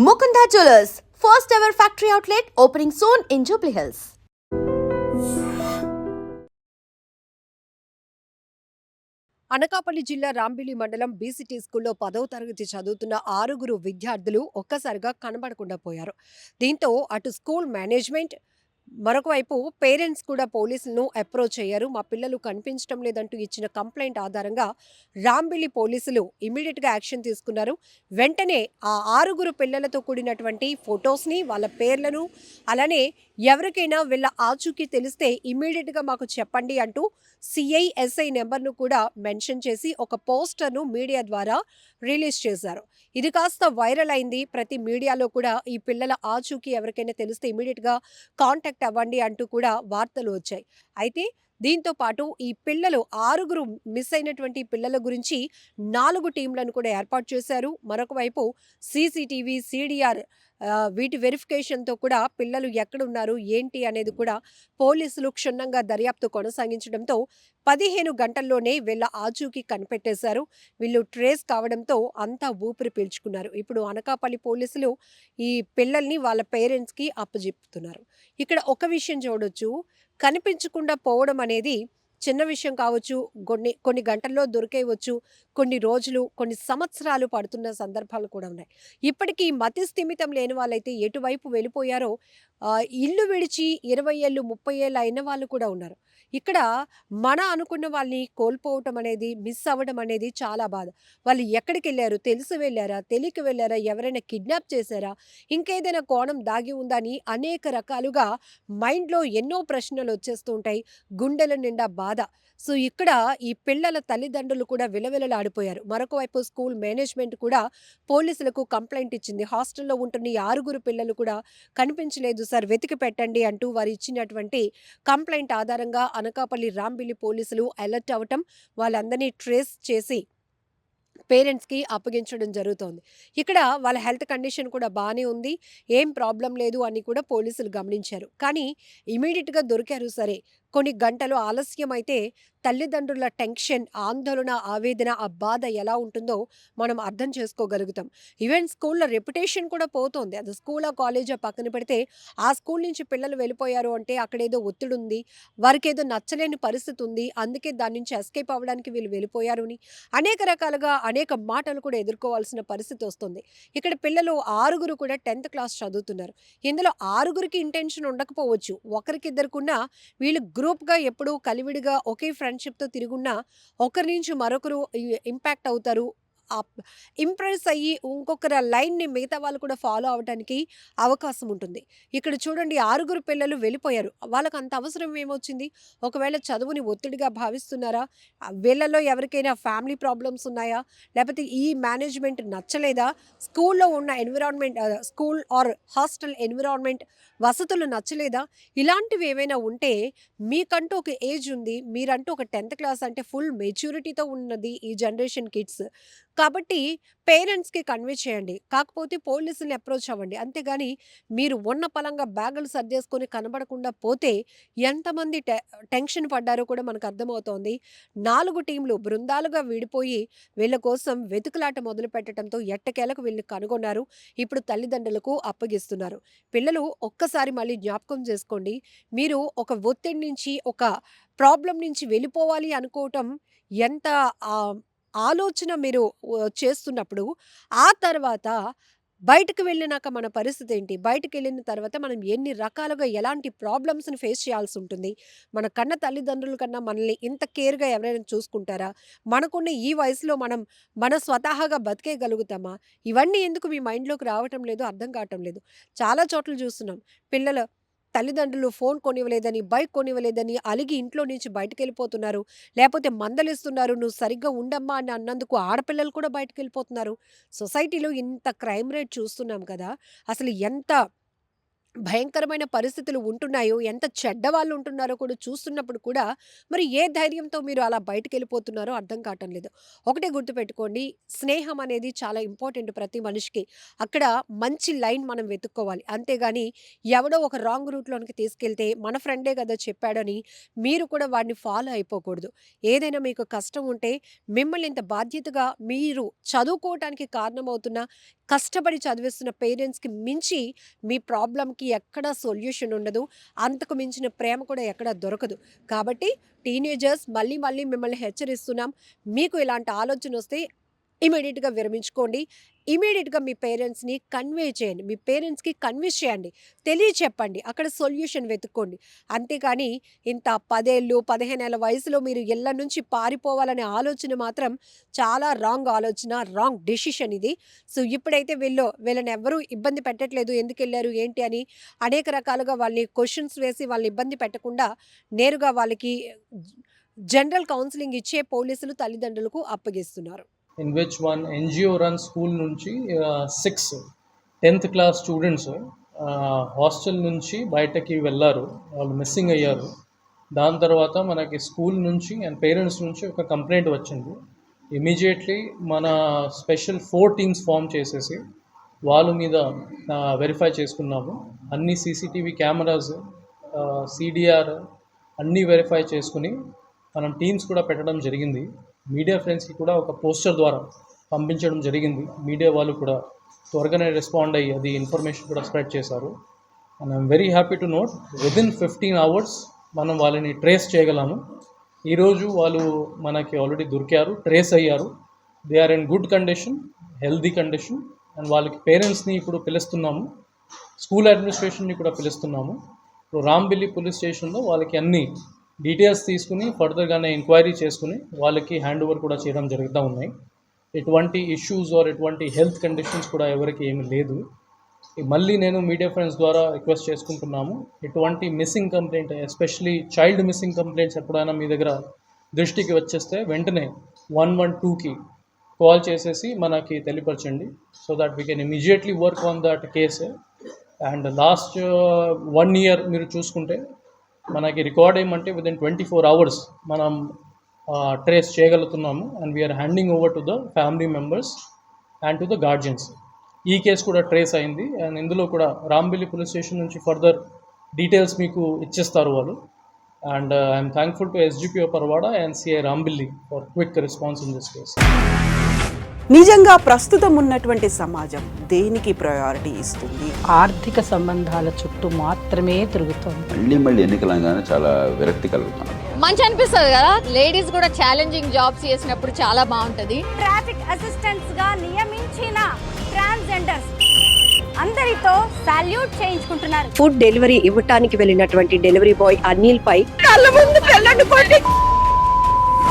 Mukunda Jewelers, first ever factory outlet opening soon in Jubilee Hills. Anakapalli జిల్లా రాంబిలి మండలం BCT స్కూల్లో 10వ తరగతి చదువుతున్న 6 విద్యార్థులు ఒక్కసారిగా కనబడకుండా పోయారు. దీంతో అటు స్కూల్ మేనేజ్మెంట్, మరొక వైపు పేరెంట్స్ కూడా పోలీసులను అప్రోచ్ అయ్యారు. మా పిల్లలు కనిపించడం లేదంటూ ఇచ్చిన కంప్లైంట్ ఆధారంగా రాంబిలి పోలీసులు ఇమ్మీడియట్‌గా యాక్షన్ తీసుకున్నారు. వెంటనే ఆ 6 పిల్లలతో కూడినటువంటి ఫోటోస్‌ని, వాళ్ళ పేర్లను, అలానే ఎవరికైనా వీళ్ళ ఆచూకీ తెలిస్తే ఇమ్మీడియట్‌గా మాకు చెప్పండి అంటూ సీఐ, ఎస్ఐ నెంబర్‌ను కూడా మెన్షన్ చేసి ఒక పోస్టర్‌ను మీడియా ద్వారా రిలీజ్ చేశారు. ఇది కాస్త వైరల్ అయింది. ప్రతి మీడియాలో కూడా ఈ పిల్లల ఆచూకీ ఎవరికైనా తెలిస్తే ఇమ్మీడియట్‌గా కాంటాక్ట్ అవ్వండి అంటూ కూడా వార్తలు వచ్చాయి. అయితే దీంతో పాటు ఈ పిల్లలు 6 మిస్ అయినటువంటి పిల్లల గురించి 4 టీమ్‌లను కూడా ఏర్పాటు చేశారు. మరొక వైపు సీసీటీవీ, సీడీఆర్ వీటి వెరిఫికేషన్‌తో కూడా పిల్లలు ఎక్కడున్నారు, ఏంటి అనేది కూడా పోలీసులు క్షుణ్ణంగా దర్యాప్తు కొనసాగించడంతో 15 గంటల్లోనే వీళ్ళ ఆచూకీ కనిపెట్టేశారు. వీళ్ళు ట్రేస్ కావడంతో అంతా ఊపిరి పీల్చుకున్నారు. ఇప్పుడు అనకాపల్లి పోలీసులు ఈ పిల్లల్ని వాళ్ళ పేరెంట్స్‌కి అప్పజెపుతున్నారు. ఇక్కడ ఒక విషయం చూడొచ్చు. కనిపించకుండా పోవడం అనేది చిన్న విషయం కావచ్చు. కొన్ని గంటల్లో దొరికేయవచ్చు. కొన్ని రోజులు, కొన్ని సంవత్సరాలు పడుతున్న సందర్భాలు కూడా ఉన్నాయి. ఇప్పటికీ మతి స్థిమితం లేని వాళ్ళైతే ఎటువైపు వెళ్ళిపోయారో ఇల్లు విడిచి 20 ఏళ్ళు, 30 ఏళ్ళు అయిన వాళ్ళు కూడా ఉన్నారు. ఇక్కడ అనుకున్న వాళ్ళని కోల్పోవటం అనేది, మిస్ అవ్వడం అనేది చాలా బాధ. వాళ్ళు ఎక్కడికెళ్లారు? తెలిసి వెళ్లారా? తెలియక వెళ్లారా? ఎవరైనా కిడ్నాప్ చేశారా? ఇంకేదైనా కోణం దాగి ఉందా అని అనేక రకాలుగా మైండ్‌లో ఎన్నో ప్రశ్నలు వచ్చేస్తూ ఉంటాయి. గుండెల నిండా బాధ. సో, ఇక్కడ ఈ పిల్లల తల్లిదండ్రులు కూడా విలవిలలాడిపోయారు. మరొక వైపు స్కూల్ మేనేజ్మెంట్ కూడా పోలీసులకు కంప్లెయింట్ ఇచ్చింది. హాస్టల్‌లో ఉంటున్న ఈ 6 పిల్లలు కూడా కనిపించలేదు సార్, వెతికి పెట్టండి అంటూ వారు ఇచ్చినటువంటి కంప్లెయింట్ ఆధారంగా అనకాపల్లి రాంబిలి పోలీసులు అలర్ట్ అవ్వటం, వాళ్ళందరినీ ట్రేస్ చేసి పేరెంట్స్‌కి అప్పగించడం జరుగుతోంది. ఇక్కడ వాళ్ళ హెల్త్ కండిషన్ కూడా బానే ఉంది. ఏం ప్రాబ్లమ్ లేదు అని కూడా పోలీసులు గమనించారు. కానీ ఇమ్మీడియేట్‌గా దొరికారు సరే. కొన్ని గంటలు ఆలస్యమైతే తల్లిదండ్రుల టెన్షన్, ఆందోళన, ఆవేదన, ఆ బాధ ఎలా ఉంటుందో మనం అర్థం చేసుకోగలుగుతాం. ఈవెన్ స్కూల్‌లో రెప్యుటేషన్ కూడా పోతోంది. అది స్కూలా, కాలేజా పక్కన పెడితే ఆ స్కూల్ నుంచి పిల్లలు వెళ్ళిపోయారు అంటే అక్కడేదో ఒత్తిడుంది. వారికేదో నచ్చలేని పరిస్థితి ఉంది. అందుకే దాని నుంచి ఎస్కేప్ అవ్వడానికి వీళ్ళు వెళ్ళిపోయారు అని అనేక రకాలుగా అనేక మాటలు కూడా ఎదుర్కోవాల్సిన పరిస్థితి వస్తుంది. ఇక్కడ పిల్లలు 6 కూడా 10థ్ క్లాస్ చదువుతున్నారు. ఇందులో 6కి ఇంటెన్షన్ ఉండకపోవచ్చు. ఒకరికిద్దరికున్నా వీళ్ళు గ్రూప్‌గా ఎప్పుడూ కలివిడిగా ఒకే ఫ్రెండ్‌షిప్‌తో తిరుగున్నా ఒకరి నుంచి మరొకరు ఇంపాక్ట్ అవుతారు. ఆప్ ఇంప్రెస్ అయ్యి ఇంకొకరి లైన్‌ని మిగతా వాళ్ళు కూడా ఫాలో అవ్వటానికి అవకాశం ఉంటుంది. ఇక్కడ చూడండి 6 పిల్లలు వెళ్ళిపోయారు. వాళ్ళకి అంత అవసరం ఏమొచ్చింది? ఒకవేళ చదువుని ఒత్తిడిగా భావిస్తున్నారా? వీళ్ళలో ఎవరికైనా ఫ్యామిలీ ప్రాబ్లమ్స్ ఉన్నాయా? లేపోతే ఈ మేనేజ్‌మెంట్ నచ్చలేదా? స్కూల్‌లో ఉన్న స్కూల్ ఆర్ హాస్టల్ ఎన్విరాన్మెంట్ వసతులు నచ్చలేదా? ఇలాంటివి ఏవైనా ఉంటే మీకంటూ ఒక ఏజ్ ఉంది. మీరంటూ ఒక 10థ్ క్లాస్ అంటే ఫుల్ మెచ్యూరిటీతో ఉన్నది ఈ జనరేషన్ కిడ్స్. కాబట్టి పేరెంట్స్‌కి కన్వే చేయండి. కాకపోతే పోలీసుల్ని అప్రోచ్ అవ్వండి. అంతేగాని మీరు ఉన్న పలంగా బ్యాగులు సర్దేసుకొని కనబడకుండా పోతే ఎంతమంది టెన్షన్ పడ్డారో కూడా మనకు అర్థమవుతోంది. 4 టీమ్‌లు బృందాలుగా విడిపోయి వీళ్ళ కోసం వెతుకులాట మొదలుపెట్టడంతో ఎట్టకేలకు వీళ్ళని కనుగొన్నారు. ఇప్పుడు తల్లిదండ్రులకు అప్పగిస్తున్నారు. పిల్లలు ఒక్కసారి మళ్ళీ జ్ఞాపకం చేసుకోండి. మీరు ఒక ఒత్తిడి నుంచి, ఒక ప్రాబ్లమ్ నుంచి వెళ్ళిపోవాలి అనుకోవటం ఎంత ఆహ్, ఆలోచన మీరు చేస్తున్నప్పుడు, ఆ తర్వాత బయటకు వెళ్ళినాక మన పరిస్థితేంటి? బయటికెళ్ళిన తర్వాత మనం ఎన్ని రకాలుగా ఎలాంటి ప్రాబ్లమ్స్‌ని ఫేస్ చేయాల్సుంటుంది? మన కన్న తల్లిదండ్రుల కన్నా మనల్ని ఇంత కేర్‌గా ఎవరైనా చూసుకుంటారా? మనకున్న ఈ వయసులో మన స్వతహాగా బతికేయగలుగుతామా? ఇవన్నీ ఎందుకు మీ మైండ్‌లోకి రావటం లేదో అర్థం కావటం లేదు. చాలా చోట్ల చూస్తున్నాం. పిల్లలు తల్లిదండ్రులు ఫోను కొనివ్వలేదని, బైక్ కొనివ్వలేదని అలిగి ఇంట్లో నుంచి బయటికెళ్ళిపోతున్నారు. లేపోతే మందలిస్తున్నారు. "నువ్వు సరిగ్గా ఉండమ్మా" అని అన్నందుకు ఆడపిల్లలు కూడా బయటికెళ్ళిపోతున్నారు. సొసైటీలో ఇంత క్రైమ్ రేట్ చూస్తున్నాం కదా! అసలు ఎంత భయంకరమైన పరిస్థితులు ఉంటున్నాయో, ఎంత చెడ్డవాళ్ళు ఉంటున్నారో కూడా చూస్తున్నప్పుడు కూడా మరి ఏ ధైర్యంతో మీరు అలా బయటికెళ్ళిపోతున్నారో అర్థం కావటం లేదు. ఒకటే గుర్తుపెట్టుకోండి, స్నేహం అనేది చాలా ఇంపార్టెంట్ ప్రతి మనిషికి. అక్కడ మంచి లైన్ మనం వెతుక్కోవాలి. అంతేగాని ఎవడో ఒక రాంగ్ రూట్‌లోనికి తీసుకెళ్తే మన ఫ్రెండే గదా చెప్పాడని మీరు కూడా వాడిని ఫాలో అయిపోకూడదు. ఏదైనా మీకు కష్టం ఉంటే మిమ్మల్ని ఇంత బాధ్యతగా మీరు చదువుకోవటానికి కారణమవుతున్న, కష్టపడి చదివిస్తున్న పేరెంట్స్‌కి మించి మీ ప్రాబ్లమ్‌కి ఎక్కడా సొల్యూషన్ ఉండదు. అంతకు మించిన ప్రేమ కూడా ఎక్కడా దొరకదు. కాబట్టి టీనేజర్స్ మళ్ళీ మళ్ళీ మిమ్మల్ని హెచ్చరిస్తున్నాం. మీకు ఇలాంటి ఆలోచనొస్తే ఇమ్మీడియేట్‌గా విరమించుకోండి. ఇమ్మీడియేట్‌గా మీ పేరెంట్స్‌ని కన్వే చేయండి. మీ పేరెంట్స్‌కి కన్విన్స్ చేయండి. తెలియచెప్పండి. అక్కడ సొల్యూషన్ వెతుక్కోండి. అంతేగాని ఇంత 10 ఏళ్ళు, 15 ఏళ్ల వయసులో మీరు ఇళ్ళ నుంచి పారిపోవాలనే ఆలోచన మాత్రం చాలా రాంగ్ ఆలోచన. రాంగ్ డెసిషన్ ఇది. సో, ఇప్పుడైతే వీళ్ళని ఎవ్వరూ ఇబ్బంది పెట్టట్లేదు. ఎందుకెళ్లారు, ఏంటి అని అనేక రకాలుగా వాళ్ళని క్వెషన్స్ వేసి వాళ్ళని ఇబ్బంది పెట్టకుండా నేరుగా వాళ్ళకి జనరల్ కౌన్సెలింగ్ ఇచ్చే పోలీసులు తల్లిదండ్రులకు అప్పగిస్తున్నారు. in which one NGO run school నుంచి 6 10th క్లాస్ స్టూడెంట్స్ హాస్టల్ నుంచి బయటకి వెళ్ళారు. వాళ్ళు మిస్సింగ్ అయ్యారు. దాని తర్వాత మనకి స్కూల్ నుంచి అండ్ పేరెంట్స్ నుంచి ఒక కంప్లైంట్ వచ్చింది. ఇమీడియట్లీ మన స్పెషల్ 4 టీమ్స్ ఫామ్ చేసేసి వాళ్ళ మీద వెరిఫై చేసుకున్నాము. అన్ని సీసీటీవీ కెమెరాస్, సిడిఆర్ అన్నీ వెరిఫై చేసుకుని మనం టీమ్స్ కూడా పెట్టడం జరిగింది. మీడియా ఫ్రెండ్స్కి కూడా ఒక పోస్టర్ ద్వారా పంపించడం జరిగింది. మీడియా వాళ్ళు కూడా త్వరగానే రెస్పాండ్ అయ్యి అది ఇన్ఫర్మేషన్ కూడా స్ప్రెడ్ చేశారు. And I'm very happy to note within 15 hours మనం వాళ్ళని ట్రేస్ చేయగలము. ఈరోజు వాళ్ళు మనకి ఆల్రెడీ దొరికారు, ట్రేస్ అయ్యారు. They are in good condition, healthy condition. And వాళ్ళకి పేరెంట్స్ని ఇప్పుడు పిలుస్తున్నాము, స్కూల్ అడ్మినిస్ట్రేషన్ని కూడా పిలుస్తున్నాము. ఇప్పుడు రాంబిల్లి పోలీస్ స్టేషన్లో వాళ్ళకి అన్ని డీటెయిల్స్ తీసుకుని ఫర్దర్గానే ఎంక్వైరీ చేసుకుని వాళ్ళకి హ్యాండ్ ఓవర్ కూడా చేయడం జరుగుతూ ఉన్నాయి. ఎటువంటి ఇష్యూస్ ఆర్ ఎటువంటి హెల్త్ కండిషన్స్ కూడా ఎవరికి ఏమీ లేదు. మళ్ళీ నేను మీడియా ఫ్రెండ్స్ ద్వారా రిక్వెస్ట్ చేసుకుంటున్నాము, ఎటువంటి missing complaint, especially child missing complaints ఎప్పుడైనా మీ దగ్గర దృష్టికి వచ్చేస్తే వెంటనే 112కి కాల్ చేసేసి మనకి తెలియపరచండి. So that we can immediately work on that case. And last 1 year మీరు చూసుకుంటే మనకి రికార్డ్ ఏమంటే విదిన్ 24 hours మనం ట్రేస్ చేయగలుగుతున్నాము. And we are handing over to the family members and to the guardians. ఈ కేసు కూడా ట్రేస్ అయింది. అండ్ ఇందులో కూడా రాంబిల్లి పోలీస్ స్టేషన్ నుంచి ఫర్దర్ డీటెయిల్స్ మీకు ఇచ్చేస్తారు వాళ్ళు. And I am thankful to SGPO Parwada and CI Rambilli for quick response in this case. నిజంగా ప్రస్తుతం ఉన్నటువంటి సమాజం దేనికి ప్రయారిటీ ఇస్తుంది? ఆర్థిక సంబంధాల చుట్టూ మాత్రమే తిరుగుతోంది. మళ్ళీ ఎన్నికలంగానే చాలా విరక్తి కలుగుతాను. మంచి అనిపిస్తుంది కదా, లేడీస్ కూడా ఛాలెంజింగ్ జాబ్స్ చేసినప్పుడు చాలా బాగుంటది. ట్రాఫిక్ అసిస్టెంట్స్ గా నియమించిన ట్రాన్స్జెండర్స్ అందరితో సాల్యూట్ చేయించుకుంటున్నారు. ఫుడ్ డెలివరీ ఇవ్వటానికి వెళ్ళినటువంటి డెలివరీ బాయ్ అనిల్ పై కళ్ళ ముందు